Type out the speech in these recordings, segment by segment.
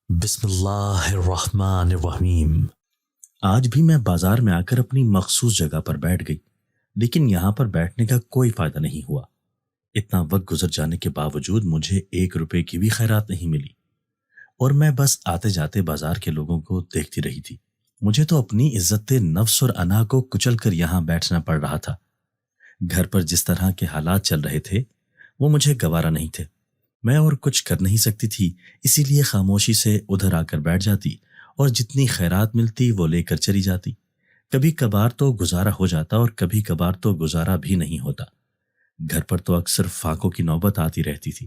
بسم اللہ الرحمن الرحیم۔ آج بھی میں بازار میں آ کر اپنی مخصوص جگہ پر بیٹھ گئی، لیکن یہاں پر بیٹھنے کا کوئی فائدہ نہیں ہوا۔ اتنا وقت گزر جانے کے باوجود مجھے 1 روپے کی بھی خیرات نہیں ملی، اور میں بس آتے جاتے بازار کے لوگوں کو دیکھتی رہی تھی۔ مجھے تو اپنی عزت نفس اور انا کو کچل کر یہاں بیٹھنا پڑ رہا تھا۔ گھر پر جس طرح کے حالات چل رہے تھے وہ مجھے گوارا نہیں تھے۔ میں اور کچھ کر نہیں سکتی تھی، اسی لیے خاموشی سے ادھر آ کر بیٹھ جاتی اور جتنی خیرات ملتی وہ لے کر چلی جاتی۔ کبھی کبھار تو گزارا ہو جاتا اور کبھی کبھار تو گزارا بھی نہیں ہوتا۔ گھر پر تو اکثر فاقوں کی نوبت آتی رہتی تھی۔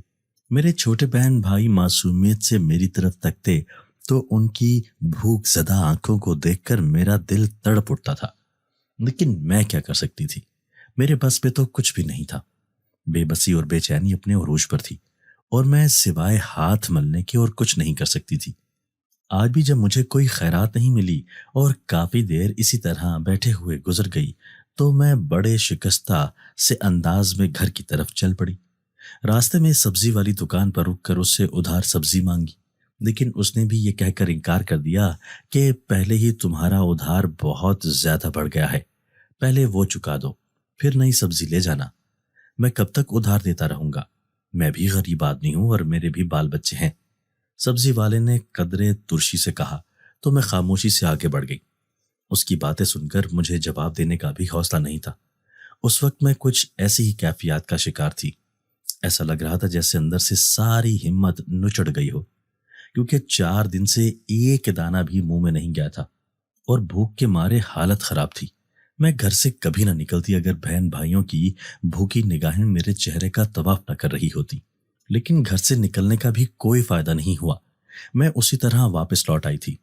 میرے چھوٹے بہن بھائی معصومیت سے میری طرف تکتے تو ان کی بھوک زدہ آنکھوں کو دیکھ کر میرا دل تڑپ اٹھتا تھا، لیکن میں کیا کر سکتی تھی؟ میرے بس میں تو کچھ بھی نہیں تھا۔ بے بسی اور بے چینی اپنے عروج پر تھی، اور میں سوائے ہاتھ ملنے کے اور کچھ نہیں کر سکتی تھی۔ آج بھی جب مجھے کوئی خیرات نہیں ملی اور کافی دیر اسی طرح بیٹھے ہوئے گزر گئی تو میں بڑے شکستہ سے انداز میں گھر کی طرف چل پڑی۔ راستے میں سبزی والی دکان پر رک کر اس سے ادھار سبزی مانگی، لیکن اس نے بھی یہ کہہ کر انکار کر دیا کہ پہلے ہی تمہارا ادھار بہت زیادہ بڑھ گیا ہے، پہلے وہ چکا دو پھر نئی سبزی لے جانا۔ میں کب تک ادھار دیتا رہوں گا؟ میں بھی غریب آدمی ہوں اور میرے بھی بال بچے ہیں، سبزی والے نے قدرے ترشی سے کہا تو میں خاموشی سے آگے بڑھ گئی۔ اس کی باتیں سن کر مجھے جواب دینے کا بھی حوصلہ نہیں تھا۔ اس وقت میں کچھ ایسی ہی کیفیات کا شکار تھی۔ ایسا لگ رہا تھا جیسے اندر سے ساری ہمت نچڑ گئی ہو، کیونکہ 4 دن سے ایک دانہ بھی منہ میں نہیں گیا تھا اور بھوک کے مارے حالت خراب تھی۔ میں گھر سے کبھی نہ نکلتی اگر بہن بھائیوں کی بھوکی نگاہیں میرے چہرے کا طواف نہ کر رہی ہوتی، لیکن گھر سے نکلنے کا بھی کوئی فائدہ نہیں ہوا۔ میں اسی طرح واپس لوٹ آئی تھی۔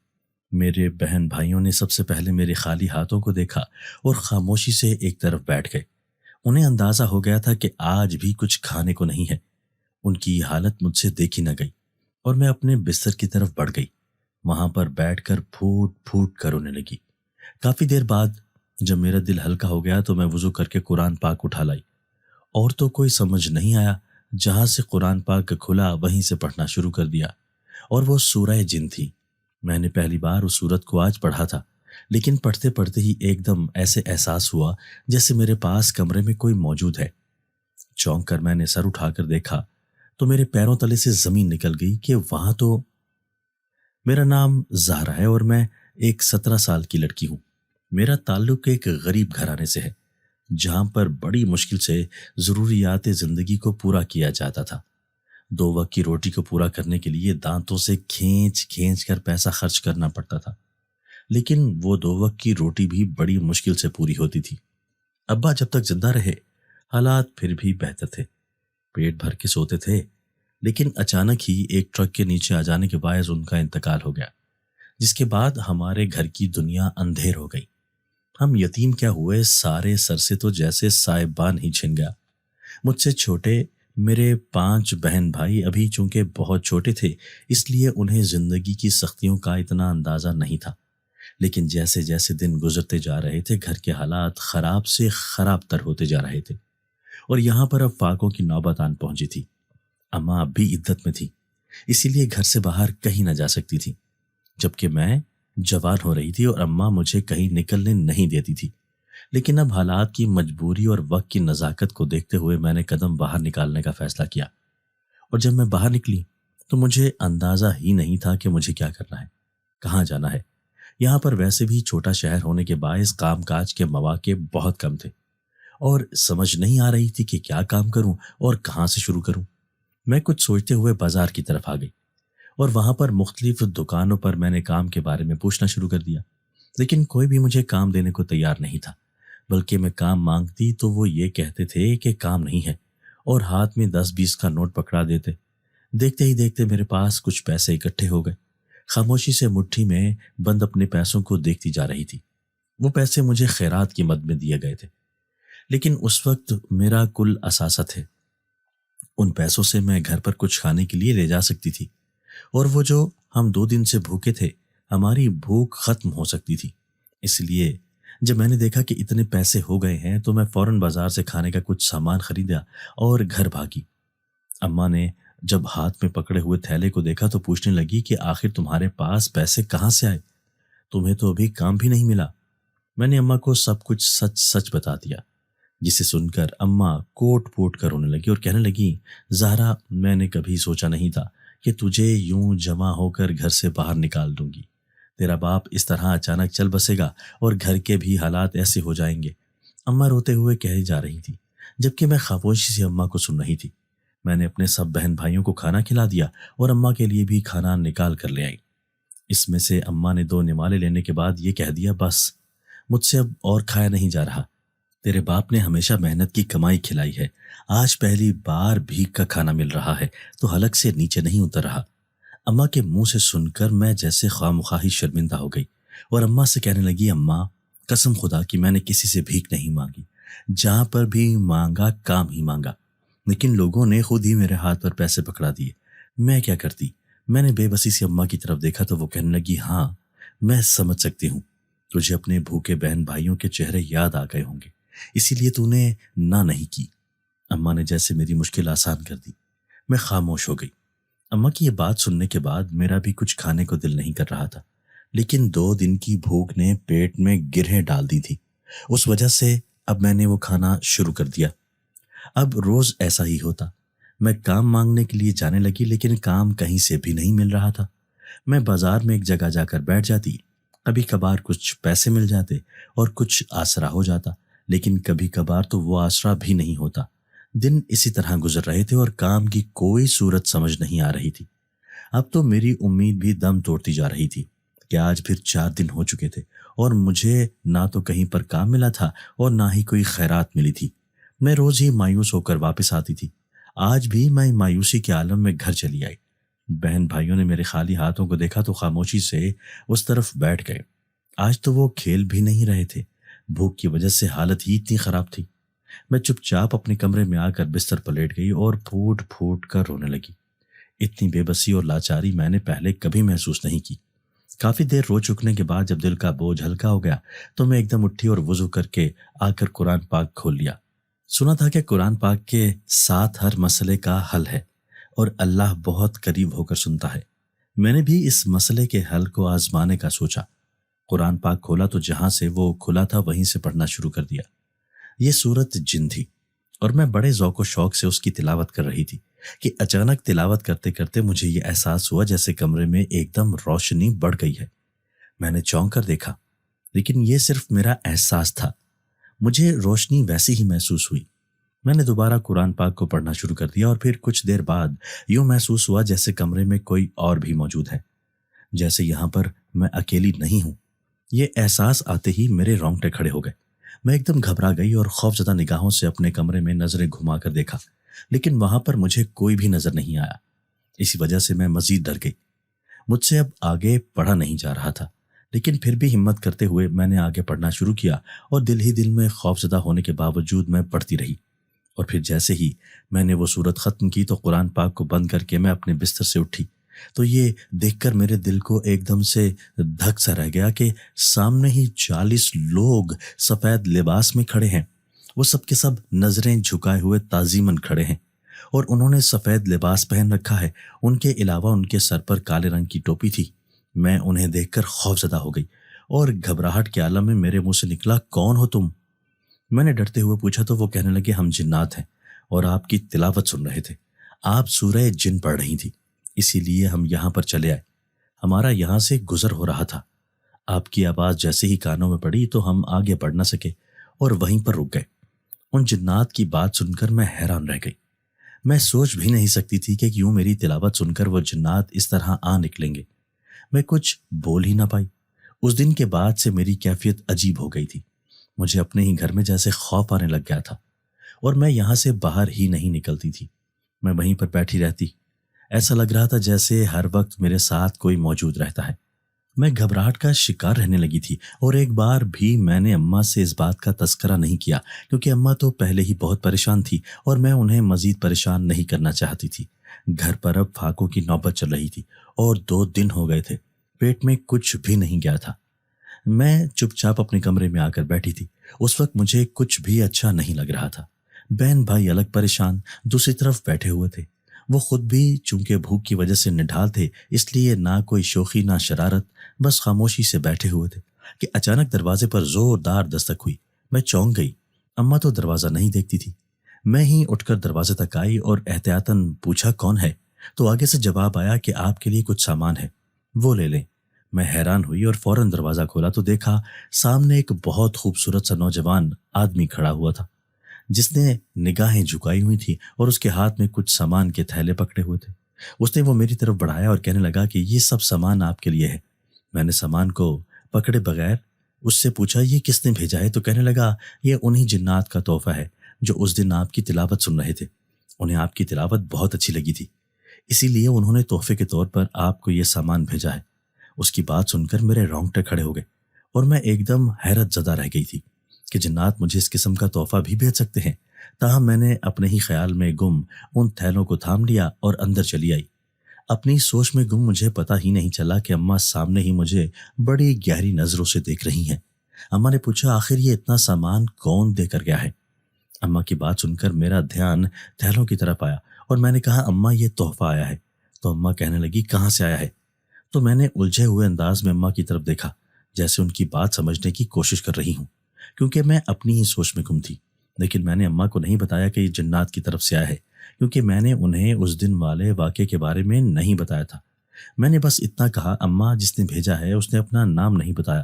میرے بہن بھائیوں نے سب سے پہلے میرے خالی ہاتھوں کو دیکھا اور خاموشی سے ایک طرف بیٹھ گئے۔ انہیں اندازہ ہو گیا تھا کہ آج بھی کچھ کھانے کو نہیں ہے۔ ان کی حالت مجھ سے دیکھی نہ گئی اور میں اپنے بستر کی طرف بڑھ گئی۔ وہاں پر بیٹھ کر پھوٹ پھوٹ کر رونے لگی۔ کافی دیر بعد جب میرا دل ہلکا ہو گیا تو میں وضو کر کے قرآن پاک اٹھا لائی، اور تو کوئی سمجھ نہیں آیا، جہاں سے قرآن پاک کھلا وہیں سے پڑھنا شروع کر دیا، اور وہ سورہ جن تھی۔ میں نے پہلی بار اس سورت کو آج پڑھا تھا، لیکن پڑھتے پڑھتے ہی ایک دم ایسے احساس ہوا جیسے میرے پاس کمرے میں کوئی موجود ہے۔ چونک کر میں نے سر اٹھا کر دیکھا تو میرے پیروں تلے سے زمین نکل گئی کہ وہاں تو میرا نام زہرا ہے اور میں ایک 17 سال کی لڑکی ہوں۔ میرا تعلق ایک غریب گھرانے سے ہے، جہاں پر بڑی مشکل سے ضروریات زندگی کو پورا کیا جاتا تھا۔ 2 وقت کی روٹی کو پورا کرنے کے لیے دانتوں سے کھینچ کھینچ کر پیسہ خرچ کرنا پڑتا تھا، لیکن وہ 2 وقت کی روٹی بھی بڑی مشکل سے پوری ہوتی تھی۔ ابا جب تک زندہ رہے حالات پھر بھی بہتر تھے، پیٹ بھر کے سوتے تھے، لیکن اچانک ہی ایک ٹرک کے نیچے آ جانے کے باعث ان کا انتقال ہو گیا، جس کے بعد ہمارے گھر کی دنیا اندھیر ہو گئی۔ ہم یتیم کیا ہوئے، سارے سر سے تو جیسے سائبان ہی چھن گیا۔ مجھ سے چھوٹے میرے 5 بہن بھائی ابھی چونکہ بہت چھوٹے تھے، اس لیے انہیں زندگی کی سختیوں کا اتنا اندازہ نہیں تھا، لیکن جیسے جیسے دن گزرتے جا رہے تھے گھر کے حالات خراب سے خراب تر ہوتے جا رہے تھے، اور یہاں پر اب فاقوں کی نوبت آن پہنچی تھی۔ اماں اب بھی عدت میں تھی، اسی لیے گھر سے باہر کہیں نہ جا سکتی تھی، جبکہ میں جوان ہو رہی تھی اور اماں مجھے کہیں نکلنے نہیں دیتی تھی۔ لیکن اب حالات کی مجبوری اور وقت کی نزاکت کو دیکھتے ہوئے میں نے قدم باہر نکالنے کا فیصلہ کیا، اور جب میں باہر نکلی تو مجھے اندازہ ہی نہیں تھا کہ مجھے کیا کرنا ہے، کہاں جانا ہے۔ یہاں پر ویسے بھی چھوٹا شہر ہونے کے باعث کام کاج کے مواقع بہت کم تھے، اور سمجھ نہیں آ رہی تھی کہ کیا کام کروں اور کہاں سے شروع کروں۔ میں کچھ سوچتے ہوئے بازار کی طرف آ گئی، اور وہاں پر مختلف دکانوں پر میں نے کام کے بارے میں پوچھنا شروع کر دیا، لیکن کوئی بھی مجھے کام دینے کو تیار نہیں تھا، بلکہ میں کام مانگتی تو وہ یہ کہتے تھے کہ کام نہیں ہے، اور ہاتھ میں 10-20 کا نوٹ پکڑا دیتے۔ دیکھتے ہی دیکھتے میرے پاس کچھ پیسے اکٹھے ہو گئے۔ خاموشی سے مٹھی میں بند اپنے پیسوں کو دیکھتی جا رہی تھی۔ وہ پیسے مجھے خیرات کی مد میں دیے گئے تھے، لیکن اس وقت میرا کل اثاثہ تھے۔ ان پیسوں سے میں گھر پر کچھ کھانے کے لیے لے جا سکتی تھی، اور وہ جو ہم 2 دن سے بھوکے تھے، ہماری بھوک ختم ہو سکتی تھی۔ اس لیے جب میں نے دیکھا کہ اتنے پیسے ہو گئے ہیں تو میں فوراً بازار سے کھانے کا کچھ سامان خریدا اور گھر بھاگی۔ اماں نے جب ہاتھ میں پکڑے ہوئے تھیلے کو دیکھا تو پوچھنے لگی کہ آخر تمہارے پاس پیسے کہاں سے آئے؟ تمہیں تو ابھی کام بھی نہیں ملا۔ میں نے اماں کو سب کچھ سچ سچ بتا دیا، جسے سن کر اماں کوٹ پوٹ کر رونے لگی اور کہنے لگی، زہرا، میں نے کبھی سوچا نہیں تھا کہ تجھے یوں جمع ہو کر گھر سے باہر نکال دوں گی۔ تیرا باپ اس طرح اچانک چل بسے گا اور گھر کے بھی حالات ایسے ہو جائیں گے۔ اماں روتے ہوئے کہی جا رہی تھی، جبکہ میں خاموشی سے اماں کو سن رہی تھی۔ میں نے اپنے سب بہن بھائیوں کو کھانا کھلا دیا اور اماں کے لیے بھی کھانا نکال کر لے آئی۔ اس میں سے اماں نے 2 نوالے لینے کے بعد یہ کہہ دیا، بس مجھ سے اب اور کھایا نہیں جا رہا۔ تیرے باپ نے ہمیشہ محنت کی کمائی کھلائی ہے، آج پہلی بار بھیک کا کھانا مل رہا ہے تو حلق سے نیچے نہیں اتر رہا۔ اماں کے منہ سے سن کر میں جیسے خواہ شرمندہ ہو گئی اور اماں سے کہنے لگی، اماں، قسم خدا کی میں نے کسی سے بھیک نہیں مانگی، جہاں پر بھی مانگا کام ہی مانگا، لیکن لوگوں نے خود ہی میرے ہاتھ پر پیسے پکڑا دیے، میں کیا کرتی؟ میں نے بے بسی سے اماں کی طرف دیکھا تو وہ کہنے لگی، ہاں میں سمجھ سکتی ہوں، تجھے اپنے بھوکے بہن بھائیوں کے چہرے یاد آ گئے ہوں گے، اسی لیے تو نے نہ نہیں کی۔ اماں نے جیسے میری مشکل آسان کر دی۔ میں خاموش ہو گئی۔ اماں کی یہ بات سننے کے بعد میرا بھی کچھ کھانے کو دل نہیں کر رہا تھا، لیکن 2 دن کی بھوک نے پیٹ میں گرہیں ڈال دی تھی، اس وجہ سے اب میں نے وہ کھانا شروع کر دیا۔ اب روز ایسا ہی ہوتا، میں کام مانگنے کے لیے جانے لگی لیکن کام کہیں سے بھی نہیں مل رہا تھا۔ میں بازار میں ایک جگہ جا کر بیٹھ جاتی، کبھی کبھار کچھ پیسے مل جاتے اور کچھ آسرا ہو جاتا، لیکن کبھی کبھار تو وہ آسرا بھی نہیں ہوتا۔ دن اسی طرح گزر رہے تھے اور کام کی کوئی صورت سمجھ نہیں آ رہی تھی۔ اب تو میری امید بھی دم توڑتی جا رہی تھی کہ آج پھر 4 دن ہو چکے تھے اور مجھے نہ تو کہیں پر کام ملا تھا اور نہ ہی کوئی خیرات ملی تھی۔ میں روز ہی مایوس ہو کر واپس آتی تھی۔ آج بھی میں مایوسی کے عالم میں گھر چلی آئی۔ بہن بھائیوں نے میرے خالی ہاتھوں کو دیکھا تو خاموشی سے اس طرف بیٹھ گئے۔ آج تو وہ کھیل بھی نہیں رہے تھے، بھوک کی وجہ سے حالت ہی اتنی خراب تھی۔ میں چپ چاپ اپنے کمرے میں آ کر بستر پر لیٹ گئی اور پھوٹ پھوٹ کر رونے لگی۔ اتنی بے بسی اور لاچاری میں نے پہلے کبھی محسوس نہیں کی۔ کافی دیر رو چکنے کے بعد جب دل کا بوجھ ہلکا ہو گیا تو میں ایک دم اٹھی اور وضو کر کے آ کر قرآن پاک کھول لیا۔ سنا تھا کہ قرآن پاک کے ساتھ ہر مسئلے کا حل ہے اور اللہ بہت قریب ہو کر سنتا ہے۔ میں نے بھی اس مسئلے کے حل کو آزمانے کا سوچا۔ قرآن پاک کھولا تو جہاں سے وہ کھلا تھا وہیں سے پڑھنا شروع کر دیا۔ یہ سورت جن تھی اور میں بڑے ذوق و شوق سے اس کی تلاوت کر رہی تھی کہ اچانک تلاوت کرتے کرتے مجھے یہ احساس ہوا جیسے کمرے میں ایک دم روشنی بڑھ گئی ہے۔ میں نے چونک کر دیکھا، لیکن یہ صرف میرا احساس تھا، مجھے روشنی ویسی ہی محسوس ہوئی۔ میں نے دوبارہ قرآن پاک کو پڑھنا شروع کر دیا اور پھر کچھ دیر بعد یوں محسوس ہوا جیسے کمرے میں کوئی اور بھی موجود ہے، جیسے یہاں پر میں اکیلی نہیں ہوں۔ یہ احساس آتے ہی میرے رونگٹے کھڑے ہو گئے۔ میں ایک دم گھبرا گئی اور خوفزدہ نگاہوں سے اپنے کمرے میں نظریں گھما کر دیکھا، لیکن وہاں پر مجھے کوئی بھی نظر نہیں آیا۔ اسی وجہ سے میں مزید ڈر گئی۔ مجھ سے اب آگے پڑھا نہیں جا رہا تھا، لیکن پھر بھی ہمت کرتے ہوئے میں نے آگے پڑھنا شروع کیا اور دل ہی دل میں خوفزدہ ہونے کے باوجود میں پڑھتی رہی۔ اور پھر جیسے ہی میں نے وہ سورت ختم کی تو قرآن پاک کو بند کر کے میں اپنے بستر سے اٹھی تو یہ دیکھ کر میرے دل کو ایک دم سے دھک سا رہ گیا کہ سامنے ہی 40 لوگ سفید لباس میں کھڑے ہیں۔ وہ سب کے سب نظریں جھکائے ہوئے تعظیماً کھڑے ہیں اور انہوں نے سفید لباس پہن رکھا ہے، ان کے علاوہ ان کے سر پر کالے رنگ کی ٹوپی تھی۔ میں انہیں دیکھ کر خوفزدہ ہو گئی اور گھبراہٹ کے عالم میں میرے منہ سے نکلا، کون ہو تم؟ میں نے ڈرتے ہوئے پوچھا تو وہ کہنے لگے، ہم جنات ہیں اور آپ کی تلاوت سن رہے تھے، آپ سورہ جن پڑھ رہی تھی، اسی لیے ہم یہاں پر چلے آئے، ہمارا یہاں سے گزر ہو رہا تھا، آپ کی آواز جیسے ہی کانوں میں پڑی تو ہم آگے بڑھ نہ سکے اور وہیں پر رک گئے۔ ان جنات کی بات سن کر میں حیران رہ گئی۔ میں سوچ بھی نہیں سکتی تھی کہ کیوں میری تلاوت سن کر وہ جنات اس طرح آ نکلیں گے۔ میں کچھ بول ہی نہ پائی۔ اس دن کے بعد سے میری کیفیت عجیب ہو گئی تھی، مجھے اپنے ہی گھر میں جیسے خوف آنے لگ گیا تھا اور میں یہاں سے باہر ہی نہیں نکلتی تھی، میں وہیں پر بیٹھی رہتی، ایسا لگ رہا تھا جیسے ہر وقت میرے ساتھ کوئی موجود رہتا ہے۔ میں گھبراہٹ کا شکار رہنے لگی تھی اور ایک بار بھی میں نے اماں سے اس بات کا تذکرہ نہیں کیا کیونکہ اماں تو پہلے ہی بہت پریشان تھی اور میں انہیں مزید پریشان نہیں کرنا چاہتی تھی۔ گھر پر اب پھاقوں کی نوبت چل رہی تھی اور 2 دن ہو گئے تھے، پیٹ میں کچھ بھی نہیں گیا تھا۔ میں چپ چاپ اپنے کمرے میں آ کر بیٹھی تھی۔ اس وقت مجھے کچھ بھی اچھا نہیں لگ رہا تھا۔ بہن بھائی الگ پریشان دوسری طرف بیٹھے ہوئے تھے، وہ خود بھی چونکہ بھوک کی وجہ سے نڈھال تھے، اس لیے نہ کوئی شوخی نہ شرارت، بس خاموشی سے بیٹھے ہوئے تھے کہ اچانک دروازے پر زوردار دستک ہوئی۔ میں چونک گئی۔ اماں تو دروازہ نہیں دیکھتی تھی۔ میں ہی اٹھ کر دروازے تک آئی اور احتیاطاً پوچھا کون ہے، تو آگے سے جواب آیا کہ آپ کے لیے کچھ سامان ہے، وہ لے لیں۔ میں حیران ہوئی اور فوراً دروازہ کھولا تو دیکھا سامنے ایک بہت خوبصورت سا نوجوان آدمی کھڑا ہوا تھا، جس نے نگاہیں جھکائی ہوئی تھی اور اس کے ہاتھ میں کچھ سامان کے تھیلے پکڑے ہوئے تھے۔ اس نے وہ میری طرف بڑھایا اور کہنے لگا کہ یہ سب سامان آپ کے لیے ہے۔ میں نے سامان کو پکڑے بغیر اس سے پوچھا یہ کس نے بھیجا ہے، تو کہنے لگا یہ انہی جنات کا تحفہ ہے جو اس دن آپ کی تلاوت سن رہے تھے۔ انہیں آپ کی تلاوت بہت اچھی لگی تھی، اسی لیے انہوں نے تحفے کے طور پر آپ کو یہ سامان بھیجا ہے۔ اس کی بات سن کر میرے رونگٹے کھڑے ہو گئے اور میں ایک دم حیرت زدہ رہ گئی تھی کہ جنات مجھے اس قسم کا تحفہ بھی بھیج سکتے ہیں۔ تاہم میں نے اپنے ہی خیال میں گم ان تھیلوں کو تھام لیا اور اندر چلی آئی۔ اپنی سوچ میں گم مجھے پتہ ہی نہیں چلا کہ اماں سامنے ہی مجھے بڑی گہری نظروں سے دیکھ رہی ہیں۔ اماں نے پوچھا آخر یہ اتنا سامان کون دے کر گیا ہے؟ اماں کی بات سن کر میرا دھیان تھیلوں کی طرف آیا اور میں نے کہا اماں یہ تحفہ آیا ہے۔ تو اماں کہنے لگی کہاں سے آیا ہے؟ تو میں نے الجھے ہوئے انداز میں اماں کی طرف دیکھا، جیسے ان کی بات سمجھنے کی کوشش کر رہی ہوں، کیونکہ میں اپنی ہی سوچ میں گم تھی۔ لیکن میں نے اماں کو نہیں بتایا کہ یہ جنات کی طرف سے آیا ہے، کیونکہ میں نے انہیں اس دن والے واقعے کے بارے میں نہیں بتایا تھا۔ میں نے بس اتنا کہا اماں جس نے بھیجا ہے اس نے اپنا نام نہیں بتایا،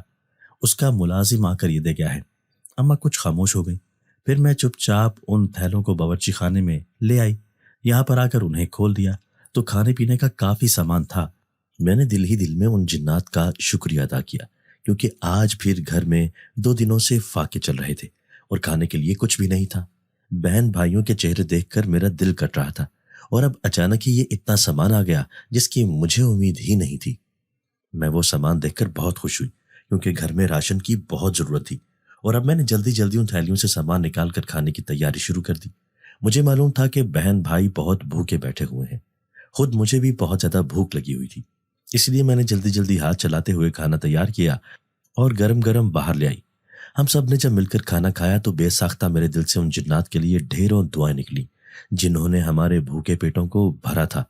اس کا ملازم آ کر یہ دے گیا ہے۔ اماں کچھ خاموش ہو گئی۔ پھر میں چپ چاپ ان تھیلوں کو باورچی خانے میں لے آئی۔ یہاں پر آ کر انہیں کھول دیا تو کھانے پینے کا کافی سامان تھا۔ میں نے دل ہی دل میں ان جنات کا شکریہ ادا کیا، کیونکہ آج پھر گھر میں 2 دنوں سے فاقے چل رہے تھے اور کھانے کے لیے کچھ بھی نہیں تھا۔ بہن بھائیوں کے چہرے دیکھ کر میرا دل کٹ رہا تھا، اور اب اچانک ہی یہ اتنا سامان آ گیا جس کی مجھے امید ہی نہیں تھی۔ میں وہ سامان دیکھ کر بہت خوش ہوئی، کیونکہ گھر میں راشن کی بہت ضرورت تھی، اور اب میں نے جلدی جلدی ان تھیلیوں سے سامان نکال کر کھانے کی تیاری شروع کر دی۔ مجھے معلوم تھا کہ بہن بھائی بہت بھوکے بیٹھے ہوئے ہیں، خود مجھے بھی بہت زیادہ بھوک لگی ہوئی تھی، اس لیے میں نے جلدی جلدی ہاتھ چلاتے ہوئے کھانا تیار کیا اور گرم گرم باہر لے آئی۔ ہم سب نے جب مل کر کھانا کھایا تو بے ساختہ میرے دل سے ان جنات کے لیے ڈھیروں دعائیں نکلی جنہوں نے ہمارے بھوکے پیٹوں کو بھرا تھا۔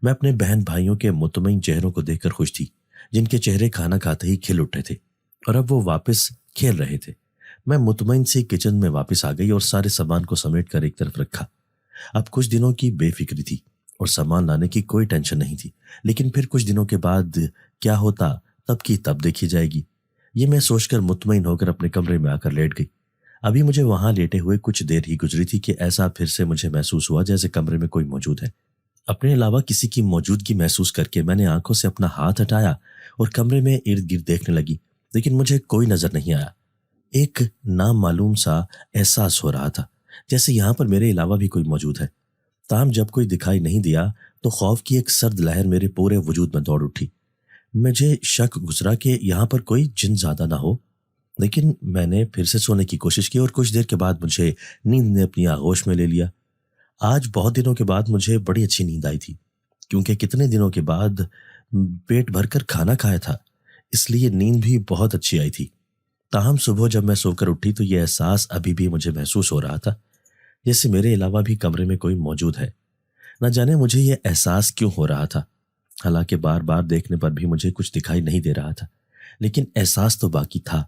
میں اپنے بہن بھائیوں کے مطمئن چہروں کو دیکھ کر خوش تھی، جن کے چہرے کھانا کھاتے ہی کھل اٹھے تھے اور اب وہ واپس کھیل رہے تھے۔ میں مطمئن سے کچن میں واپس آ گئی اور سارے سامان کو سمیٹ کر ایک طرف رکھا۔ اب کچھ دنوں کی بے فکری تھی اور سامان لانے کی کوئی ٹینشن نہیں تھی، لیکن پھر کچھ دنوں کے بعد کیا ہوتا تب کی تب دیکھی جائے گی، یہ میں سوچ کر مطمئن ہو کر اپنے کمرے میں آ کر لیٹ گئی۔ ابھی مجھے وہاں لیٹے ہوئے کچھ دیر ہی گزری تھی کہ ایسا پھر سے مجھے محسوس ہوا جیسے کمرے میں کوئی موجود ہے۔ اپنے علاوہ کسی کی موجودگی محسوس کر کے میں نے آنکھوں سے اپنا ہاتھ ہٹایا اور کمرے میں ارد گرد دیکھنے لگی، لیکن مجھے کوئی نظر نہیں آیا۔ ایک نامعلوم سا احساس ہو رہا تھا جیسے یہاں پر میرے علاوہ بھی کوئی موجود ہے۔ تاہم جب کوئی دکھائی نہیں دیا تو خوف کی ایک سرد لہر میرے پورے وجود میں دوڑ اٹھی۔ مجھے شک گزرا کہ یہاں پر کوئی جن زیادہ نہ ہو، لیکن میں نے پھر سے سونے کی کوشش کی اور کچھ دیر کے بعد مجھے نیند نے اپنی آغوش میں لے لیا۔ آج بہت دنوں کے بعد مجھے بڑی اچھی نیند آئی تھی، کیونکہ کتنے دنوں کے بعد پیٹ بھر کر کھانا کھایا تھا، اس لیے نیند بھی بہت اچھی آئی تھی۔ تاہم صبح جب میں سو کر اٹھی تو یہ احساس ابھی بھی مجھے محسوس ہو رہا تھا جیسے میرے علاوہ بھی کمرے میں کوئی موجود ہے۔ نہ جانے مجھے یہ احساس کیوں ہو رہا تھا، حالانکہ بار بار دیکھنے پر بھی مجھے کچھ دکھائی نہیں دے رہا تھا، لیکن احساس تو باقی تھا۔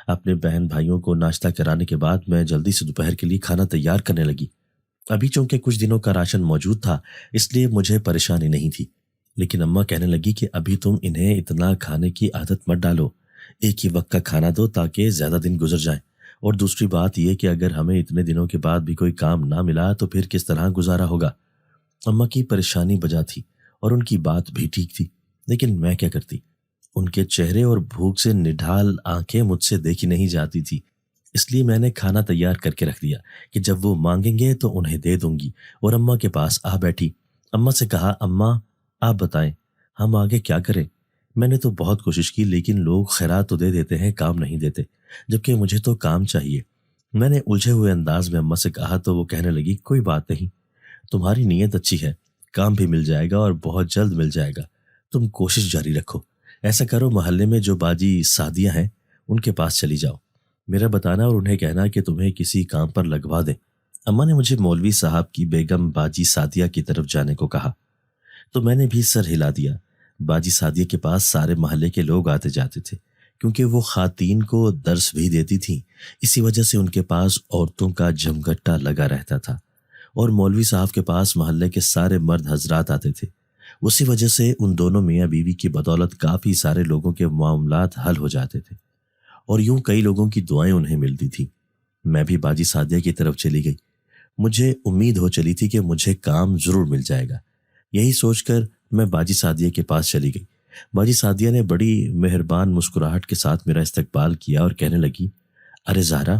اپنے بہن بھائیوں کو ناشتہ کرانے کے بعد میں جلدی سے دوپہر کے لیے کھانا تیار کرنے لگی۔ ابھی چونکہ کچھ دنوں کا راشن موجود تھا اس لیے مجھے پریشانی نہیں تھی، لیکن اماں کہنے لگی کہ ابھی تم انہیں اتنا کھانے کی عادت مت ڈالو، ایک ہی وقت کا کھانا دو تاکہ زیادہ دن گزر جائیں، اور دوسری بات یہ کہ اگر ہمیں اتنے دنوں کے بعد بھی کوئی کام نہ ملا تو پھر کس طرح گزارا ہوگا۔ اماں کی پریشانی بجا تھی اور ان کی بات بھی ٹھیک تھی، لیکن میں کیا کرتی؟ ان کے چہرے اور بھوک سے نڈھال آنکھیں مجھ سے دیکھی نہیں جاتی تھی، اس لیے میں نے کھانا تیار کر کے رکھ دیا کہ جب وہ مانگیں گے تو انہیں دے دوں گی، اور اماں کے پاس آ بیٹھی۔ اماں سے کہا اماں آپ بتائیں ہم آگے کیا کریں؟ میں نے تو بہت کوشش کی لیکن لوگ خیرات تو دے دیتے ہیں، کام نہیں دیتے، جبکہ مجھے تو کام چاہیے۔ میں نے الجھے ہوئے انداز میں اماں سے کہا تو وہ کہنے لگی کوئی بات نہیں، تمہاری نیت اچھی ہے، کام بھی مل جائے گا اور بہت جلد مل جائے گا، تم کوشش جاری رکھو۔ ایسا کرو محلے میں جو باجی سعدیہ ہیں ان کے پاس چلی جاؤ، میرا بتانا اور انہیں کہنا کہ تمہیں کسی کام پر لگوا دیں، اماں نے مجھے مولوی صاحب کی بیگم باجی سعدیہ کی طرف جانے کو کہا تو میں نے بھی سر ہلا دیا۔ باجی سعدیہ کے پاس سارے محلے کے لوگ آتے جاتے تھے، کیونکہ وہ خواتین کو درس بھی دیتی تھیں، اسی وجہ سے ان کے پاس عورتوں کا جمگٹا لگا رہتا تھا، اور مولوی صاحب کے پاس محلے کے سارے مرد حضرات آتے تھے۔ اسی وجہ سے ان دونوں میاں بیوی کی بدولت کافی سارے لوگوں کے معاملات حل ہو جاتے تھے، اور یوں کئی لوگوں کی دعائیں انہیں ملتی تھیں۔ میں بھی باجی سعدیہ کی طرف چلی گئی۔ مجھے امید ہو چلی تھی کہ مجھے کام ضرور مل جائے گا۔ یہی سوچ کر میں باجی سعدیہ کے پاس چلی گئی۔ باجی سعدیہ نے بڑی مہربان مسکراہٹ کے ساتھ میرا استقبال کیا اور کہنے لگی، ارے زہرا،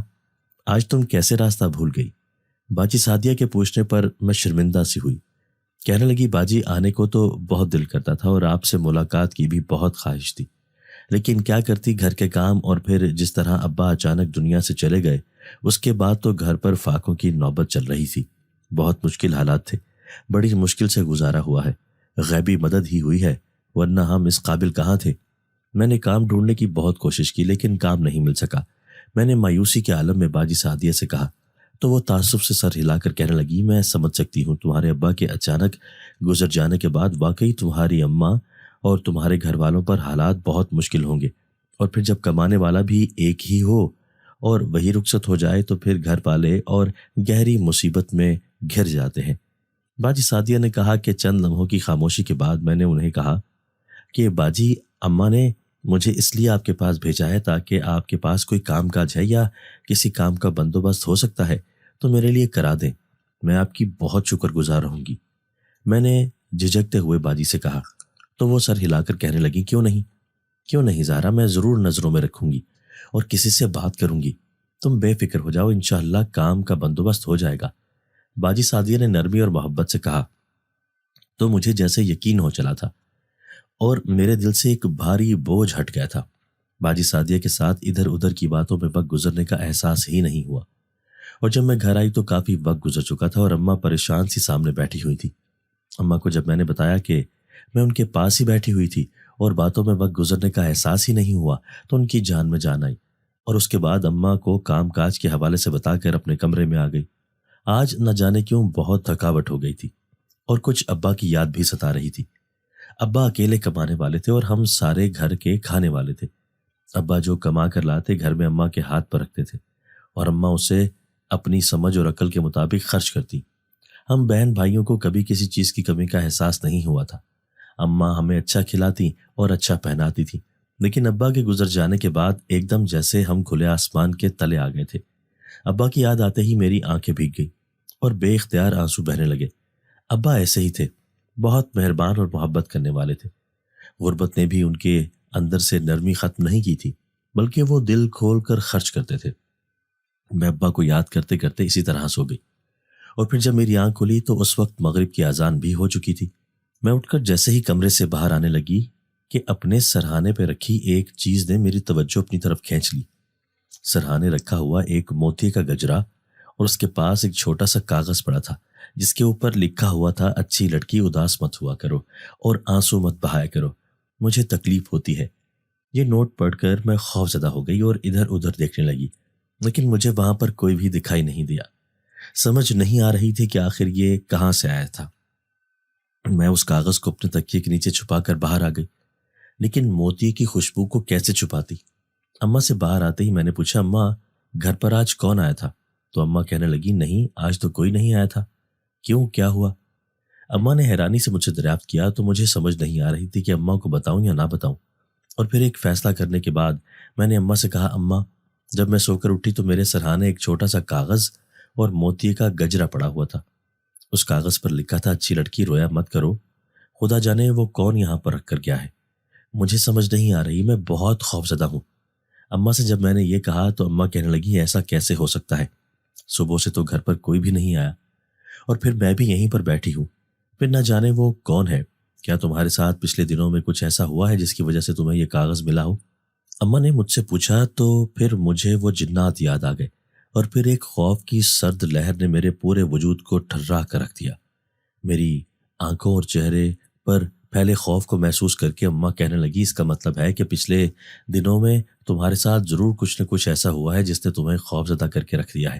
آج تم کیسے راستہ بھول گئی؟ باجی سعدیہ کے پوچھنے پر میں شرمندہ سی ہوئی۔ کہنے لگی، باجی آنے کو تو بہت دل کرتا تھا اور آپ سے ملاقات کی بھی بہت خواہش تھی، لیکن کیا کرتی، گھر کے کام اور پھر جس طرح ابا اچانک دنیا سے چلے گئے، اس کے بعد تو گھر پر فاقوں کی نوبت چل رہی تھی۔ بہت مشکل حالات تھے، بڑی مشکل سے گزارا ہوا ہے، غیبی مدد ہی ہوئی ہے، ورنہ ہم اس قابل کہاں تھے۔ میں نے کام ڈھونڈنے کی بہت کوشش کی لیکن کام نہیں مل سکا۔ میں نے مایوسی کے عالم میں باجی سعدیہ سے کہا تو وہ تعصب سے سر ہلا کر کہنے لگی، میں سمجھ سکتی ہوں تمہارے ابا کے اچانک گزر جانے کے بعد واقعی تمہاری اماں اور تمہارے گھر والوں پر حالات بہت مشکل ہوں گے، اور پھر جب کمانے والا بھی ایک ہی ہو اور وہی رخصت ہو جائے تو پھر گھر والے اور گہری مصیبت میں گھر جاتے ہیں۔ باجی سعدیہ نے کہا کہ چند لمحوں کی خاموشی کے بعد میں نے انہیں کہا کہ باجی، اماں نے مجھے اس لیے آپ کے پاس بھیجا ہے تاکہ آپ کے پاس کوئی کام کاج ہے یا کسی کام کا بندوبست ہو سکتا ہے تو میرے لیے کرا دیں، میں آپ کی بہت شکر گزار رہوں گی۔ میں نے جھجکتے ہوئے باجی سے کہا تو وہ سر ہلا کر کہنے لگی، کیوں نہیں زہرا، میں ضرور نظروں میں رکھوں گی اور کسی سے بات کروں گی، تم بے فکر ہو جاؤ، انشاءاللہ کام کا بندوبست ہو جائے گا۔ باجی سعدیہ نے نرمی اور محبت سے کہا تو مجھے جیسے یقین ہو چلا تھا اور میرے دل سے ایک بھاری بوجھ ہٹ گیا تھا۔ باجی سعدیہ کے ساتھ ادھر ادھر کی باتوں میں وقت گزرنے کا احساس ہی نہیں ہوا، اور جب میں گھر آئی تو کافی وقت گزر چکا تھا اور اماں پریشان سی سامنے بیٹھی ہوئی تھی۔ اماں کو جب میں نے بتایا کہ میں ان کے پاس ہی بیٹھی ہوئی تھی اور باتوں میں وقت گزرنے کا احساس ہی نہیں ہوا تو ان کی جان میں جان آئی، اور اس کے بعد اماں کو کام کاج کے حوالے سے بتا کر اپنے کمرے میں آ گئی۔ آج نہ جانے کیوں بہت تھکاوٹ ہو گئی تھی اور کچھ ابا کی یاد بھی ستا رہی تھی۔ ابا اکیلے کمانے والے تھے اور ہم سارے گھر کے کھانے والے تھے۔ ابا جو کما کر لاتے گھر میں اماں کے ہاتھ پر رکھتے تھے اور اماں اسے اپنی سمجھ اور عقل کے مطابق خرچ کرتی۔ ہم بہن بھائیوں کو کبھی کسی چیز کی کمی کا احساس نہیں ہوا تھا۔ اماں ہمیں اچھا کھلاتی اور اچھا پہناتی تھی، لیکن ابا کے گزر جانے کے بعد ایک دم جیسے ہم کھلے آسمان کے تلے آ گئے تھے۔ ابا کی یاد آتے ہی میری آنکھیں بھیگ گئی اور بے اختیار آنسو بہنے لگے۔ ابا ایسے ہی تھے، بہت مہربان اور محبت کرنے والے تھے۔ غربت نے بھی ان کے اندر سے نرمی ختم نہیں کی تھی، بلکہ وہ دل کھول کر خرچ کرتے تھے۔ میں ابا کو یاد کرتے کرتے اسی طرح سو گئی، اور پھر جب میری آنکھ کھلی تو اس وقت مغرب کی اذان بھی ہو چکی تھی۔ میں اٹھ کر جیسے ہی کمرے سے باہر آنے لگی کہ اپنے سرہانے پہ رکھی ایک چیز نے میری توجہ اپنی طرف کھینچ لی۔ سرہانے رکھا ہوا ایک موتی کا گجرا اور اس کے پاس ایک چھوٹا سا کاغذ پڑا تھا جس کے اوپر لکھا ہوا تھا، اچھی لڑکی اداس مت ہوا کرو اور آنسو مت بہایا کرو، مجھے تکلیف ہوتی ہے۔ یہ نوٹ پڑھ کر میں خوف زدہ ہو گئی اور ادھر ادھر دیکھنے لگی، لیکن مجھے وہاں پر کوئی بھی دکھائی نہیں دیا۔ سمجھ نہیں آ رہی تھی کہ آخر یہ کہاں سے آیا تھا۔ میں اس کاغذ کو اپنے تکیے کے نیچے چھپا کر باہر آ گئی، لیکن موتی کی خوشبو کو کیسے چھپاتی؟ اماں سے باہر آتے ہی میں نے پوچھا، اماں گھر پر آج کون آیا تھا؟ تو اماں کہنے لگی، نہیں آج تو کوئی نہیں آیا تھا۔ کیوں، کیا ہوا؟ اماں نے حیرانی سے مجھ سے دریافت کیا تو مجھے سمجھ نہیں آ رہی تھی کہ اماں کو بتاؤں یا نہ بتاؤں، اور پھر ایک فیصلہ کرنے کے بعد میں نے اماں سے کہا، اماں جب میں سو کر اٹھی تو میرے سرہانے ایک چھوٹا سا کاغذ اور موتی کا گجرا پڑا ہوا تھا۔ اس کاغذ پر لکھا تھا، اچھی لڑکی رویا مت کرو، خدا جانے وہ کون یہاں پر رکھ کر گیا ہے۔ مجھے سمجھ نہیں آ رہی، میں بہت خوف زدہ ہوں۔ اماں سے جب میں نے یہ کہا تو اماں کہنے لگی، ایسا کیسے ہو سکتا ہے، صبح سے تو گھر پر کوئی بھی نہیں آیا اور پھر میں بھی یہیں پر بیٹھی ہوں، پھر نہ جانے وہ کون ہے، کیا تمہارے ساتھ پچھلے دنوں میں کچھ ایسا ہوا ہے جس کی وجہ سے تمہیں یہ کاغذ ملا ہو؟ اماں نے مجھ سے پوچھا تو پھر مجھے وہ جنات یاد آ گئے اور پھر ایک خوف کی سرد لہر نے میرے پورے وجود کو ٹھرا کر رکھ دیا۔ میری آنکھوں اور چہرے پر پھیلے خوف کو محسوس کر کے اماں کہنے لگی، اس کا مطلب ہے کہ پچھلے دنوں میں تمہارے ساتھ ضرور کچھ نہ کچھ ایسا ہوا ہے جس نے تمہیں خوف زدہ کر کے رکھ دیا ہے۔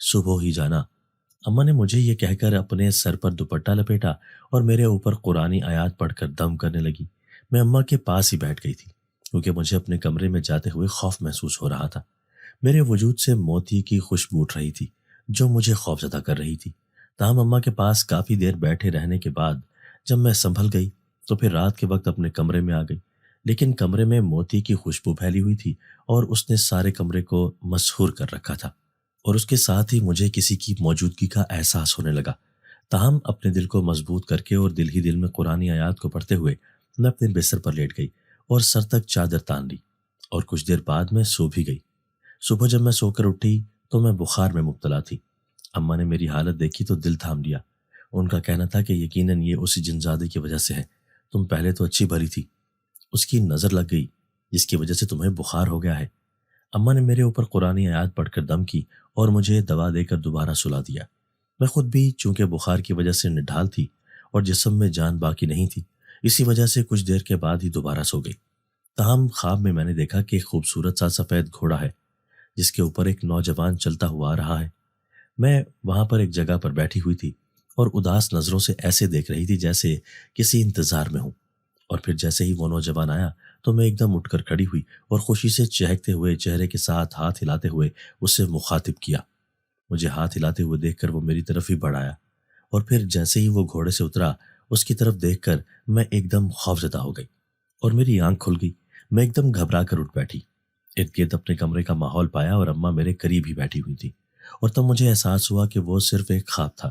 صبح ہی جانا۔ اماں نے مجھے یہ کہہ کر اپنے سر پر دوپٹہ لپیٹا اور میرے اوپر قرآنی آیات پڑھ کر دم کرنے لگی۔ میں اماں کے پاس ہی بیٹھ گئی تھی کیونکہ مجھے اپنے کمرے میں جاتے ہوئے خوف محسوس ہو رہا تھا۔ میرے وجود سے موتی کی خوشبو اٹھ رہی تھی جو مجھے خوفزدہ کر رہی تھی۔ تاہم اماں کے پاس کافی دیر بیٹھے رہنے کے بعد جب میں سنبھل گئی تو پھر رات کے وقت اپنے کمرے میں آ گئی، لیکن کمرے میں موتی کی خوشبو پھیلی ہوئی تھی اور اس نے سارے کمرے کو مسحور کر رکھا تھا، اور اس کے ساتھ ہی مجھے کسی کی موجودگی کا احساس ہونے لگا۔ تاہم اپنے دل کو مضبوط کر کے اور دل ہی دل میں قرآنی آیات کو پڑھتے ہوئے میں اپنے بستر پر لیٹ گئی اور سر تک چادر تان لی، اور کچھ دیر بعد میں سو بھی گئی۔ صبح جب میں سو کر اٹھی تو میں بخار میں مبتلا تھی۔ اماں نے میری حالت دیکھی تو دل تھام لیا۔ ان کا کہنا تھا کہ یقیناً یہ اسی جنزادے کی وجہ سے ہے، تم پہلے تو اچھی بھری تھی، اس کی نظر لگ گئی جس کی وجہ سے تمہیں بخار ہو گیا ہے۔ اماں نے میرے اوپر قرآنی آیات پڑھ کر دم کی اور مجھے دوا دے کر دوبارہ سلا دیا۔ میں خود بھی چونکہ بخار کی وجہ سے نڈھال تھی اور جسم میں جان باقی نہیں تھی، اسی وجہ سے کچھ دیر کے بعد ہی دوبارہ سو گئی۔ تاہم خواب میں نے دیکھا کہ ایک خوبصورت سا سفید گھوڑا ہے جس کے اوپر ایک نوجوان چلتا ہوا آ رہا ہے۔ میں وہاں پر ایک جگہ پر بیٹھی ہوئی تھی اور اداس نظروں سے ایسے دیکھ رہی تھی جیسے کسی انتظار میں ہوں، اور پھر جیسے ہی وہ نوجوان آیا تو میں ایک دم اٹھ کر کھڑی ہوئی اور خوشی سے چہکتے ہوئے چہرے کے ساتھ ہاتھ ہلاتے ہوئے اسے مخاطب کیا۔ مجھے ہاتھ ہلاتے ہوئے دیکھ کر وہ میری طرف ہی بڑھ آیا، اور پھر جیسے ہی وہ گھوڑے سے اترا اس کی طرف دیکھ کر میں ایک دم خوفزدہ ہو گئی اور میری آنکھ کھل گئی۔ میں ایک دم گھبرا کر اٹھ بیٹھی، ارد گرد اپنے کمرے کا ماحول پایا اور اماں میرے قریب ہی بیٹھی ہوئی تھی، اور تب مجھے احساس ہوا کہ وہ صرف ایک خواب تھا۔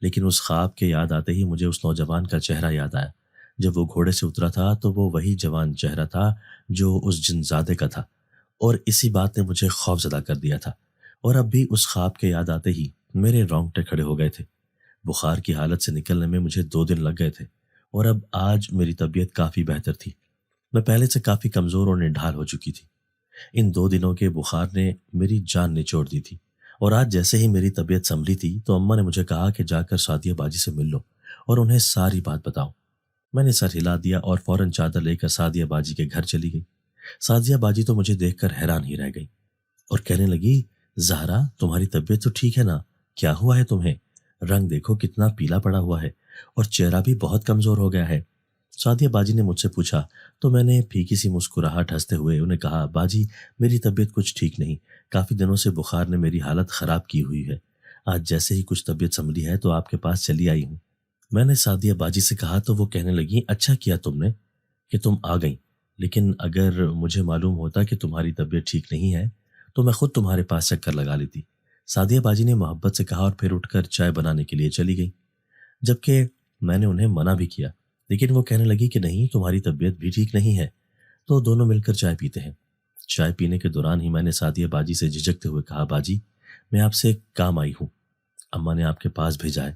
لیکن اس خواب کے یاد آتے ہی مجھے اس نوجوان کا چہرہ یاد آیا۔ جب وہ گھوڑے سے اترا تھا تو وہ وہی جوان چہرہ تھا جو اس جنزادے کا تھا، اور اسی بات نے مجھے خوفزدہ کر دیا تھا۔ اور اب بھی اس خواب کے یاد آتے ہی میرے رونگٹے کھڑے ہو گئے تھے۔ بخار کی حالت سے نکلنے میں مجھے 2 دن لگ گئے تھے، اور اب آج میری طبیعت کافی بہتر تھی۔ میں پہلے سے کافی کمزور اور نڈھال ہو چکی تھی۔ ان 2 دنوں کے بخار نے میری جان نچوڑ دی تھی، اور آج جیسے ہی میری طبیعت سنبھلی تھی تو اماں نے مجھے کہا کہ جا کر سعدیہ باجی سے مل لو اور انہیں ساری بات بتاؤ۔ میں نے سر ہلا دیا اور فوراً چادر لے کر سعدیہ باجی کے گھر چلی گئی۔ سعدیہ باجی تو مجھے دیکھ کر حیران ہی رہ گئی اور کہنے لگی، زہرا تمہاری طبیعت تو ٹھیک ہے نا؟ کیا ہوا ہے تمہیں؟ رنگ دیکھو کتنا پیلا پڑا ہوا ہے اور چہرہ بھی بہت کمزور ہو گیا ہے۔ سعدیہ باجی نے مجھ سے پوچھا تو میں نے پھیکی سی مسکراہٹ ہنستے ہوئے انہیں کہا، باجی میری طبیعت کچھ ٹھیک نہیں، کافی دنوں سے بخار نے میری حالت خراب کی ہوئی ہے۔ آج جیسے ہی کچھ طبیعت سنبھلی ہے تو آپ کے پاس چلی آئی ہوں۔ میں نے سعدیہ باجی سے کہا تو وہ کہنے لگی، اچھا کیا تم نے کہ تم آ گئیں، لیکن اگر مجھے معلوم ہوتا کہ تمہاری طبیعت ٹھیک نہیں ہے تو میں خود تمہارے پاس چکر لگا لیتی۔ سعدیہ باجی نے محبت سے کہا اور پھر اٹھ کر چائے بنانے کے لیے چلی گئی، جبکہ میں نے انہیں منع بھی کیا، لیکن وہ کہنے لگی کہ نہیں تمہاری طبیعت بھی ٹھیک نہیں ہے تو دونوں مل کر چائے پیتے ہیں۔ چائے پینے کے دوران ہی میں نے سعدیہ باجی سے جھجکتے ہوئے کہا، باجی میں آپ سے ایک کام آئی ہوں، اماں نے آپ کے پاس بھیجا ہے۔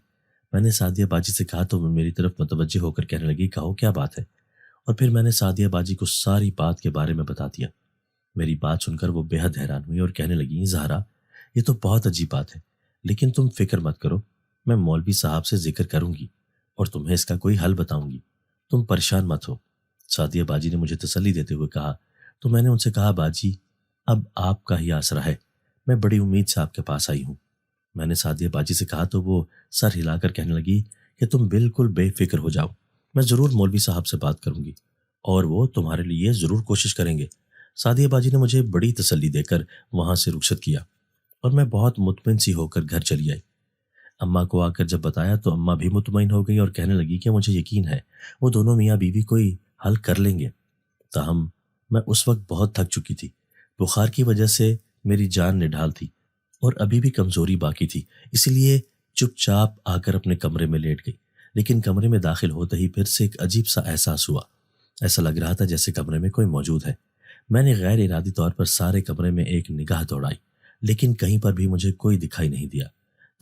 میں نے سعدیہ باجی سے کہا تو وہ میری طرف متوجہ ہو کر کہنے لگی، کہو کیا بات ہے؟ اور پھر میں نے سعدیہ باجی کو ساری بات کے بارے میں بتا دیا۔ میری بات سن کر وہ بے حد حیران ہوئی اور کہنے لگی، زہرا یہ تو بہت عجیب بات ہے، لیکن تم فکر مت کرو، میں مولوی صاحب سے ذکر کروں گی اور تمہیں اس کا کوئی حل بتاؤں گی، تم پریشان مت ہو۔ سعدیہ باجی نے مجھے تسلی دیتے ہوئے کہا تو میں نے ان سے کہا، باجی اب آپ کا ہی آسرا ہے، میں بڑی امید سے آپ کے پاس آئی ہوں۔ میں نے سعدیہ باجی سے کہا تو وہ سر ہلا کر کہنے لگی کہ تم بالکل بے فکر ہو جاؤ، میں ضرور مولوی صاحب سے بات کروں گی اور وہ تمہارے لیے ضرور کوشش کریں گے۔ سعدیہ باجی نے مجھے بڑی تسلی دے کر وہاں سے رخصت کیا اور میں بہت مطمئن سی ہو کر گھر چلی آئی۔ اماں کو آ کر جب بتایا تو اماں بھی مطمئن ہو گئی اور کہنے لگی کہ مجھے یقین ہے وہ دونوں میاں بیوی کوئی حل کر لیں گے۔ تاہم میں اس وقت بہت تھک چکی تھی، بخار کی وجہ سے میری جان نڈھال تھی اور ابھی بھی کمزوری باقی تھی، اسی لیے چپ چاپ آ کر اپنے کمرے میں لیٹ گئی۔ لیکن کمرے میں داخل ہوتے ہی پھر سے ایک عجیب سا احساس ہوا، ایسا لگ رہا تھا جیسے کمرے میں کوئی موجود ہے۔ میں نے غیر ارادی طور پر سارے کمرے میں ایک نگاہ دوڑائی، لیکن کہیں پر بھی مجھے کوئی دکھائی نہیں دیا۔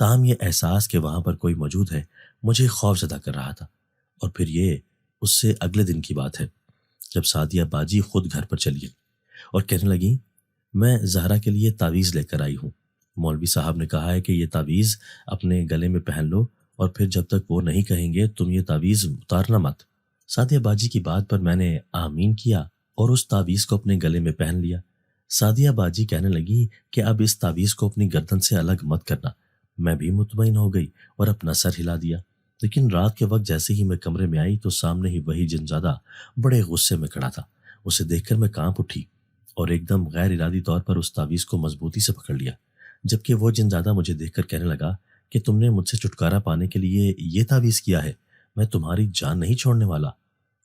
تاہم یہ احساس کہ وہاں پر کوئی موجود ہے مجھے خوف زدہ کر رہا تھا۔ اور پھر یہ اس سے اگلے دن کی بات ہے جب سعدیہ باجی خود گھر پر چلی گئی اور کہنے لگی، میں زہرا کے لیے تعویذ لے کر آئی ہوں، مولوی صاحب نے کہا ہے کہ یہ تعویذ اپنے گلے میں پہن لو اور پھر جب تک وہ نہیں کہیں گے تم یہ تعویذ اتارنا مت۔ سعدیہ باجی کی بات پر میں نے آمین کیا اور اس تعویذ کو اپنے گلے میں پہن لیا۔ سعدیہ باجی کہنے لگی کہ اب اس تعویذ کو اپنی گردن سے الگ مت کرنا۔ میں بھی مطمئن ہو گئی اور اپنا سر ہلا دیا، لیکن رات کے وقت جیسے ہی میں کمرے میں آئی تو سامنے ہی وہی جنزادہ بڑے غصے میں کھڑا تھا۔ اسے دیکھ کر میں کانپ اٹھی اور ایک دم غیر ارادی طور پر اس تعویذ کو مضبوطی سے پکڑ لیا، جبکہ وہ جنزادہ مجھے دیکھ کر کہنے لگا کہ تم نے مجھ سے چھٹکارا پانے کے لیے یہ تعویذ کیا ہے، میں تمہاری جان نہیں چھوڑنے والا،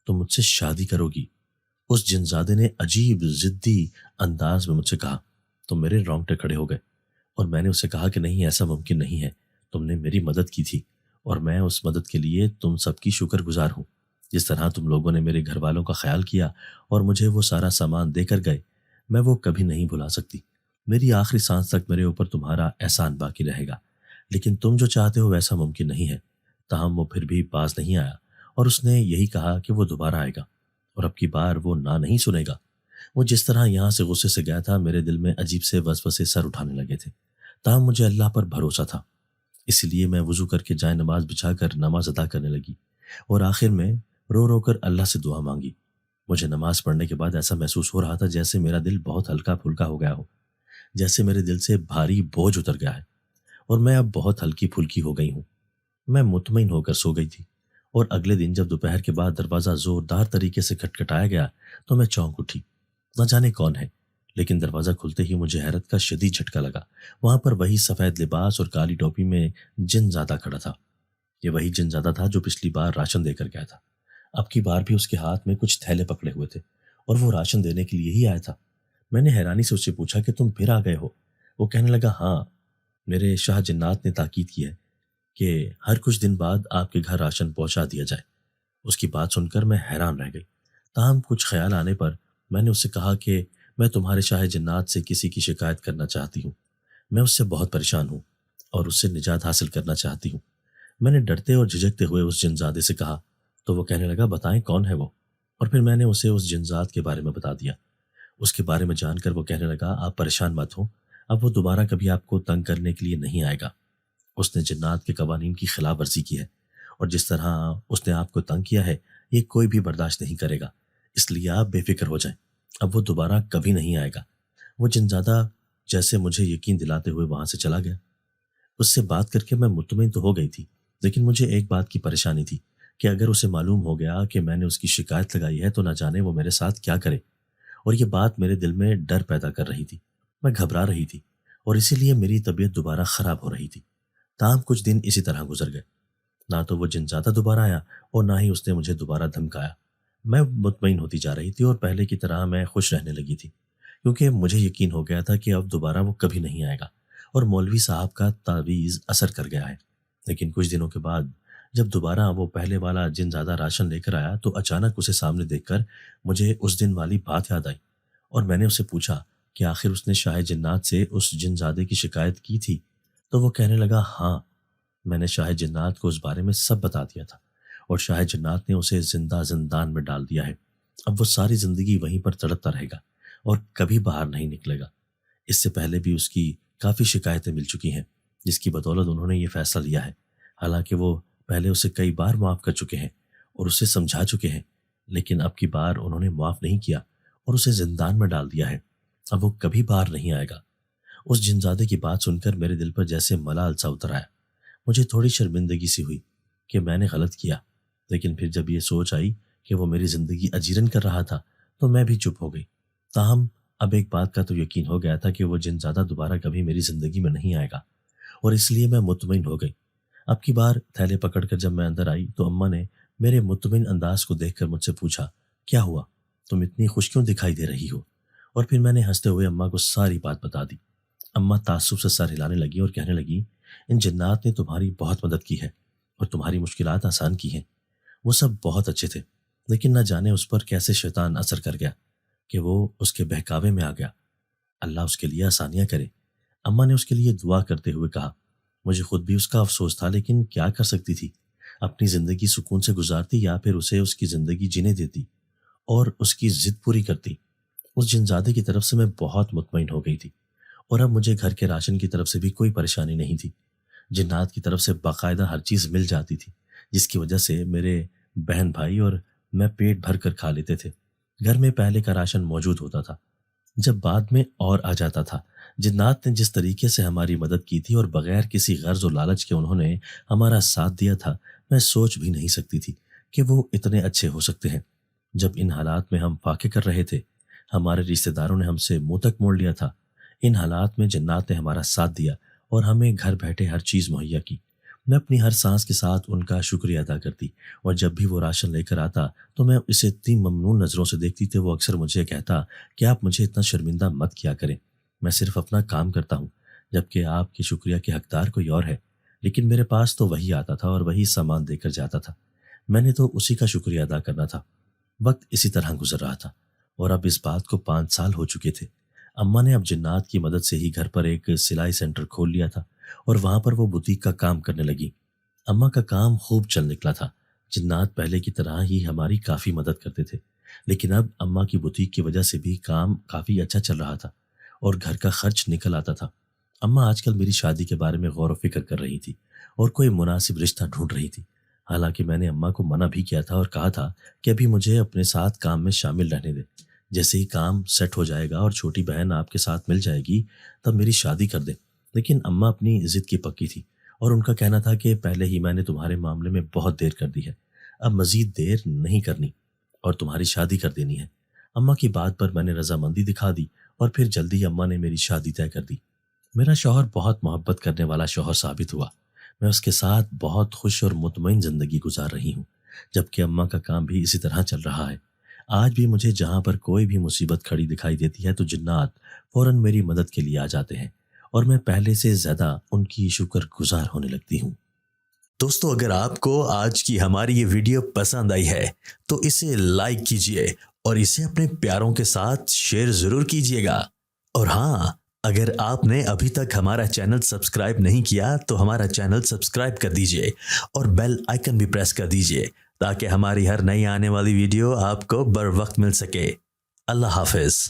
تم مجھ سے شادی کرو گی۔ اس جنزادے نے عجیب ضدی انداز میں مجھ سے کہا تو میرے رونگٹے کھڑے ہو گئے، اور میں نے اسے کہا کہ نہیں، ایسا ممکن نہیں ہے، تم نے میری مدد کی تھی اور میں اس مدد کے لیے تم سب کی شکر گزار ہوں۔ جس طرح تم لوگوں نے میرے گھر والوں کا خیال کیا اور مجھے وہ سارا سامان دے کر گئے، میں وہ کبھی نہیں بھلا سکتی۔ میری آخری سانس تک میرے اوپر تمہارا احسان باقی رہے گا، لیکن تم جو چاہتے ہو ویسا ممکن نہیں ہے۔ تاہم وہ پھر بھی باز نہیں آیا اور اس نے یہی کہا کہ وہ دوبارہ آئے گا اور اب کی بار وہ نہ نہیں سنے گا۔ وہ جس طرح یہاں سے غصے سے گیا تھا، میرے دل میں عجیب سے وسوسے سر اٹھانے لگے تھے۔ تاہم مجھے اللہ پر بھروسہ تھا، اس لیے میں وضو کر کے جائے نماز بچھا کر نماز ادا کرنے لگی اور آخر میں رو رو کر اللہ سے دعا مانگی۔ مجھے نماز پڑھنے کے بعد ایسا محسوس ہو رہا تھا جیسے میرا دل بہت ہلکا پھلکا ہو گیا ہو، جیسے میرے دل سے بھاری بوجھ اتر گیا ہے اور میں اب بہت ہلکی پھلکی ہو گئی ہوں۔ میں مطمئن ہو کر سو گئی تھی، اور اگلے دن جب دوپہر کے بعد دروازہ زوردار طریقے سے کھٹکھٹایا گیا تو میں چونک اٹھی۔ نہ جانے کون ہے، لیکن دروازہ کھلتے ہی مجھے حیرت کا شدید جھٹکا لگا۔ وہاں پر وہی سفید لباس اور کالی ٹوپی میں جنزادہ کھڑا تھا۔ یہ وہی جنزادہ تھا جو پچھلی بار راشن دے کر گیا تھا۔ اب کی بار بھی اس کے ہاتھ میں کچھ تھیلے پکڑے ہوئے تھے اور وہ راشن دینے کے لیے ہی آیا تھا۔ میں نے حیرانی سے اس سے پوچھا کہ تم پھر آ گئے ہو؟ وہ کہنے لگا ہاں، میرے شاہ جنات نے تاکید کی ہے کہ ہر کچھ دن بعد آپ کے گھر راشن پہنچا دیا جائے۔ اس کی بات سن کر میں حیران رہ گئی۔ تاہم کچھ خیال آنے پر میں نے اس سے کہا کہ میں تمہارے شاہ جنات سے کسی کی شکایت کرنا چاہتی ہوں، میں اس سے بہت پریشان ہوں اور اس سے نجات حاصل کرنا چاہتی ہوں۔ میں نے ڈرتے اور جھجکتے ہوئے اس جنزادے سے کہا تو وہ کہنے لگا بتائیں کون ہے وہ؟ اور پھر میں نے اسے اس جنزاد کے بارے میں بتا دیا۔ اس کے بارے میں جان کر وہ کہنے لگا آپ پریشان مت ہو، اب وہ دوبارہ کبھی آپ کو تنگ کرنے کے لیے نہیں آئے گا۔ اس نے جنات کے قوانین کی خلاف ورزی کی ہے اور جس طرح اس نے آپ کو تنگ کیا ہے یہ کوئی بھی برداشت نہیں کرے گا، اس لیے آپ بے فکر ہو جائیں، اب وہ دوبارہ کبھی نہیں آئے گا۔ وہ جنزادہ جیسے مجھے یقین دلاتے ہوئے وہاں سے چلا گیا۔ اس سے بات کر کے میں مطمئن تو ہو گئی تھی، لیکن مجھے ایک بات کی پریشانی تھی کہ اگر اسے معلوم ہو گیا کہ میں نے اس کی شکایت لگائی ہے تو نہ جانے وہ میرے ساتھ کیا کرے، اور یہ بات میرے دل میں ڈر پیدا کر رہی تھی۔ میں گھبرا رہی تھی اور اسی لیے میری طبیعت دوبارہ خراب ہو رہی تھی۔ تاہم کچھ دن اسی طرح گزر گئے، نہ تو وہ جنزادہ دوبارہ آیا اور نہ ہی اس نے مجھے دوبارہ دھمکایا۔ میں مطمئن ہوتی جا رہی تھی اور پہلے کی طرح میں خوش رہنے لگی تھی، کیونکہ مجھے یقین ہو گیا تھا کہ اب دوبارہ وہ کبھی نہیں آئے گا اور مولوی صاحب کا تعویذ اثر کر گیا ہے۔ لیکن کچھ دنوں کے بعد جب دوبارہ وہ پہلے والا جنزادہ راشن لے کر آیا تو اچانک اسے سامنے دیکھ کر مجھے اس دن والی بات یاد آئی، اور میں نے اسے پوچھا کہ آخر اس نے شاہ جنات سے اس جنزادے کی شکایت کی تھی؟ تو وہ کہنے لگا ہاں، میں نے شاہ جنات کو اس بارے میں سب بتا دیا تھا اور شاہ جنات نے اسے زندہ زندان میں ڈال دیا ہے۔ اب وہ ساری زندگی وہیں پر تڑپتا رہے گا اور کبھی باہر نہیں نکلے گا۔ اس سے پہلے بھی اس کی کافی شکایتیں مل چکی ہیں جس کی بدولت انہوں نے یہ فیصلہ لیا ہے، حالانکہ وہ پہلے اسے کئی بار معاف کر چکے ہیں اور اسے سمجھا چکے ہیں، لیکن اب کی بار انہوں نے معاف نہیں کیا اور اسے زندان میں ڈال دیا ہے۔ اب وہ کبھی باہر نہیں آئے گا۔ اس جنزادے کی بات سن کر میرے دل پر جیسے ملال سا اتر آیا۔ مجھے تھوڑی شرمندگی سی ہوئی کہ میں نے غلط کیا، لیکن پھر جب یہ سوچ آئی کہ وہ میری زندگی اجیرن کر رہا تھا تو میں بھی چپ ہو گئی۔ تاہم اب ایک بات کا تو یقین ہو گیا تھا کہ وہ جنزادہ دوبارہ کبھی میری زندگی میں نہیں آئے گا، اور اس لیے میں مطمئن ہو گئی۔ اب کی بار تھیلے پکڑ کر جب میں اندر آئی تو اماں نے میرے مطمئن انداز کو دیکھ کر مجھ سے پوچھا کیا ہوا، تم اتنی خوش کیوں دکھائی دے رہی ہو؟ اور پھر میں نے ہنستے ہوئے اماں کو ساری بات بتا دی۔ اماں تعصب سے سر ہلانے لگی اور کہنے لگی ان جنات نے تمہاری بہت مدد کی ہے اور تمہاری مشکلات آسان کی ہیں، وہ سب بہت اچھے تھے، لیکن نہ جانے اس پر کیسے شیطان اثر کر گیا کہ وہ اس کے بہکاوے میں آ گیا۔ اللہ اس کے لیے آسانیاں کرے۔ اماں نے اس کے لیے دعا کرتے ہوئے کہا مجھے خود بھی اس کا افسوس تھا، لیکن کیا کر سکتی تھی، اپنی زندگی سکون سے گزارتی یا پھر اسے اس کی زندگی جینے دیتی اور اس کی ضد پوری کرتی۔ اس جنزادے کی طرف سے میں بہت مطمئن ہو گئی تھی اور اب مجھے گھر کے راشن کی طرف سے بھی کوئی پریشانی نہیں تھی۔ جنات کی طرف سے باقاعدہ ہر چیز مل جاتی تھی، جس کی وجہ سے میرے بہن بھائی اور میں پیٹ بھر کر کھا لیتے تھے۔ گھر میں پہلے کا راشن موجود ہوتا تھا جب بعد میں اور آ جاتا تھا، جنات نے جس طریقے سے ہماری مدد کی تھی اور بغیر کسی غرض و لالچ کے انہوں نے ہمارا ساتھ دیا تھا، میں سوچ بھی نہیں سکتی تھی کہ وہ اتنے اچھے ہو سکتے ہیں۔ جب ان حالات میں ہم فاقے کر رہے تھے، ہمارے رشتہ داروں نے ہم سے منہ تک موڑ لیا تھا، ان حالات میں جنات نے ہمارا ساتھ دیا اور ہمیں گھر بیٹھے ہر چیز مہیا کی۔ میں اپنی ہر سانس کے ساتھ ان کا شکریہ ادا کرتی، اور جب بھی وہ راشن لے کر آتا تو میں اسے اتنی ممنون نظروں سے دیکھتی تھی۔ وہ اکثر مجھے کہتا کہ آپ مجھے اتنا شرمندہ مت کیا کریں، میں صرف اپنا کام کرتا ہوں، جبکہ آپ کے شکریہ کے حقدار کوئی اور ہے۔ لیکن میرے پاس تو وہی آتا تھا اور وہی سامان دے کر جاتا تھا، میں نے تو اسی کا شکریہ ادا کرنا تھا۔ وقت اسی طرح گزر رہا تھا اور اب اس بات کو 5 سال ہو چکے تھے۔ اماں نے اب جنات کی مدد سے ہی گھر پر ایک سلائی سینٹر کھول لیا تھا اور وہاں پر وہ بوتیک کا کام کرنے لگی۔ اماں کا کام خوب چل نکلا تھا۔ جنات پہلے کی طرح ہی ہماری کافی مدد کرتے تھے، لیکن اب اماں کی بوتیک کی وجہ سے بھی کام کافی اچھا چل رہا تھا اور گھر کا خرچ نکل آتا تھا۔ اماں آج کل میری شادی کے بارے میں غور و فکر کر رہی تھی اور کوئی مناسب رشتہ ڈھونڈ رہی تھی۔ حالانکہ میں نے اماں کو منع بھی کیا تھا اور کہا تھا کہ ابھی مجھے اپنے ساتھ کام میں شامل رہنے دیں، جیسے ہی کام سیٹ ہو جائے گا اور چھوٹی بہن آپ کے ساتھ مل جائے گی تب میری شادی کر دیں۔ لیکن اماں اپنی ضد کی پکی تھی اور ان کا کہنا تھا کہ پہلے ہی میں نے تمہارے معاملے میں بہت دیر کر دی ہے، اب مزید دیر نہیں کرنی اور تمہاری شادی کر دینی ہے۔ اماں کی بات پر میں نے رضامندی دکھا دی اور پھر جلدی اماں نے میری شادی طے کر دی۔ میرا شوہر بہت محبت کرنے والا شوہر ثابت ہوا۔ میں اس کے ساتھ بہت خوش اور مطمئن زندگی گزار رہی ہوں، جبکہ اماں کا کام بھی اسی طرح چل رہا ہے۔ آج بھی مجھے جہاں پر کوئی بھی مصیبت کھڑی دکھائی دیتی ہے تو جنات فوراً میری مدد کے لیے آ جاتے ہیں اور میں پہلے سے زیادہ ان کی شکر گزار ہونے لگتی ہوں۔ دوستو، اگر آپ کو آج کی ہماری یہ ویڈیو پسند آئی ہے تو اسے لائک کیجئے اور اسے اپنے پیاروں کے ساتھ شیئر ضرور کیجئے گا۔ اور ہاں، اگر آپ نے ابھی تک ہمارا چینل سبسکرائب نہیں کیا تو ہمارا چینل سبسکرائب کر دیجئے اور بیل آئیکن بھی پریس کر دیجئے تاکہ ہماری ہر نئی آنے والی ویڈیو آپ کو بر وقت مل سکے۔ اللہ حافظ۔